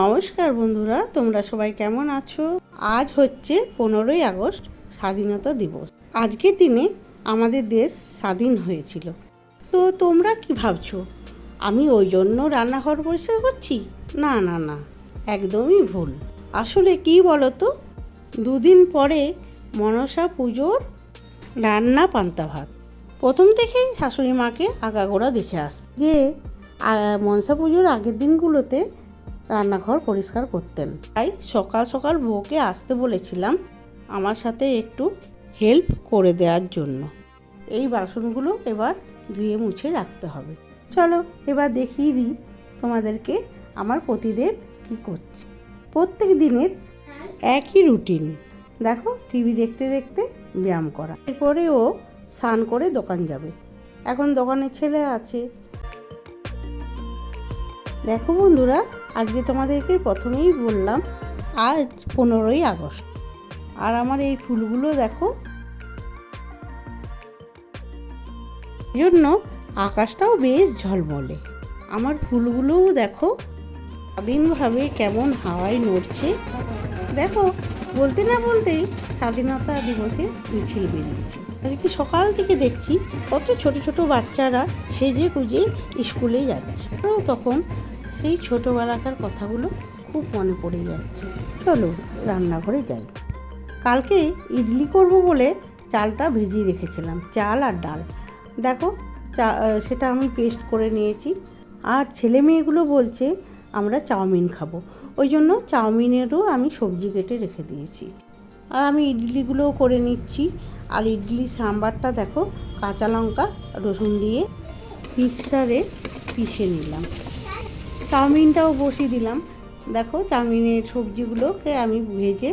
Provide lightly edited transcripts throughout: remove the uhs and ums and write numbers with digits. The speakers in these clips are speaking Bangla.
নমস্কার বন্ধুরা, তোমরা সবাই কেমন আছো? আজ হচ্ছে 15ই আগস্ট, স্বাধীনতা দিবস। আজকের দিনে আমাদের দেশ স্বাধীন হয়েছিল। তো তোমরা কি ভাবছো আমি ওই জন্য রান্নাঘর পরিষ্কার করছি? না না না, একদমই ভুল। আসলে কি বলো তো, দুদিন পরে মনসা পুজোর রান্না পান্তা ভাত। প্রথম থেকেই শাশুড়ি মাকে আগাগোড়া দেখে যে মনসা পুজোর আগের দিনগুলোতে রান্নাঘর পরিষ্কার করতেন। তাই সকাল সকাল বউকে আসতে বলেছিলাম আমার সাথে একটু হেল্প করে দেওয়ার জন্য। এই বাসনগুলো এবার ধুয়ে মুছে রাখতে হবে। চলো এবার দেখিয়ে দিই তোমাদেরকে আমার পতিদেব কী করছে। প্রত্যেক দিনের একই রুটিন। দেখো, টিভি দেখতে দেখতে ব্যায়াম করা, এরপরে ও স্নান করে দোকান যাবে। এখন দোকানে ছেলে আছে। দেখো বন্ধুরা, আজকে তোমাদেরকে প্রথমেই বললাম আজ 15ই আগস্ট, আর আমার এই ফুলগুলো দেখো, জন্য আকাশটাও বেশ ঝলমলে। আমার ফুলগুলোও দেখো স্বাধীনভাবে কেমন হাওয়ায় নড়ছে। দেখো, বলতে না বলতেই স্বাধীনতা দিবসের মিছিল বেরিয়েছে। আজকে সকাল থেকে দেখছি কত ছোট ছোট বাচ্চারা সেজে গুজে স্কুলে যাচ্ছে। তখন সেই ছোটোবেলাকার কথাগুলো খুব মনে পড়ে যাচ্ছে। চলো রান্নাঘরে যাই। কালকে ইডলি করব বলে চালটা ভিজিয়ে রেখেছিলাম, চাল আর ডাল। দেখো সেটা আমি পেস্ট করে নিয়েছি। আর ছেলে মেয়েগুলো বলছে আমরা চাউমিন খাবো, ওই জন্য চাউমিনেরও আমি সবজি কেটে রেখে দিয়েছি। আর আমি ইডলিগুলোও করে নিচ্ছি। আর ইডলি সাম্বারটা দেখো কাঁচা লঙ্কা রসুন দিয়ে মিক্সারে পিষে নিলাম। চাউমিনটাও বসিয়ে দিলাম। দেখো চাউমিনের সবজিগুলোকে আমি ভেজে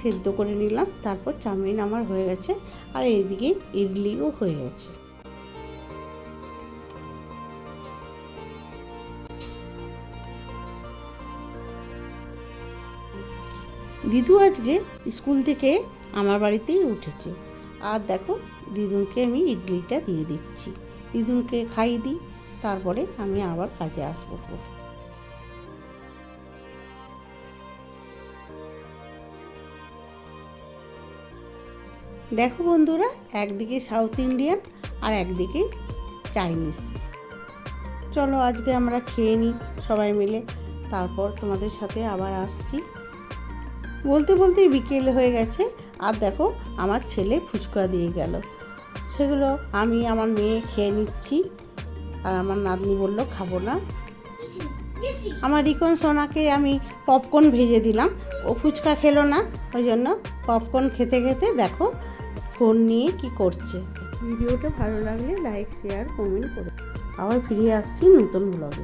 সেদ্ধ করে নিলাম। তারপর চাউমিন আমার হয়ে গেছে, আর এইদিকে ইডলিও হয়ে গেছে। দিদু আজকে স্কুল থেকে আমার বাড়িতেই উঠেছে। আর দেখো দিদুনকে আমি ইডলিটা দিয়ে দিচ্ছি। দিদুনকে খাইয়ে দিই, তারপরে আমি আবার কাজে আসবো। দেখো বন্ধুরা, একদিকে সাউথ ইন্ডিয়ান আর একদিকে চাইনিজ। চলো আজকে আমরা খেয়ে নিই সবাই মিলে, তারপর তোমাদের সাথে আবার আসছি। বলতে বলতেই বিকেল হয়ে গেছে। আর দেখো আমার ছেলে ফুচকা দিয়ে গেল, সেগুলো আমি আমার মেয়ে খেয়ে নিচ্ছি। আর আমার নাতনি বললো খাবো না। আমার রিকন সোনাকে আমি পপকর্ন ভেজে দিলাম, ও ফুচকা খেলো না, ওই জন্য পপকর্ন খেতে খেতে দেখো ফোন নিয়ে কি করছে। ভিডিওটা ভালো লাগলে লাইক শেয়ার কমেন্ট করো। আবার ফিরে আসছি নতুন ব্লগে।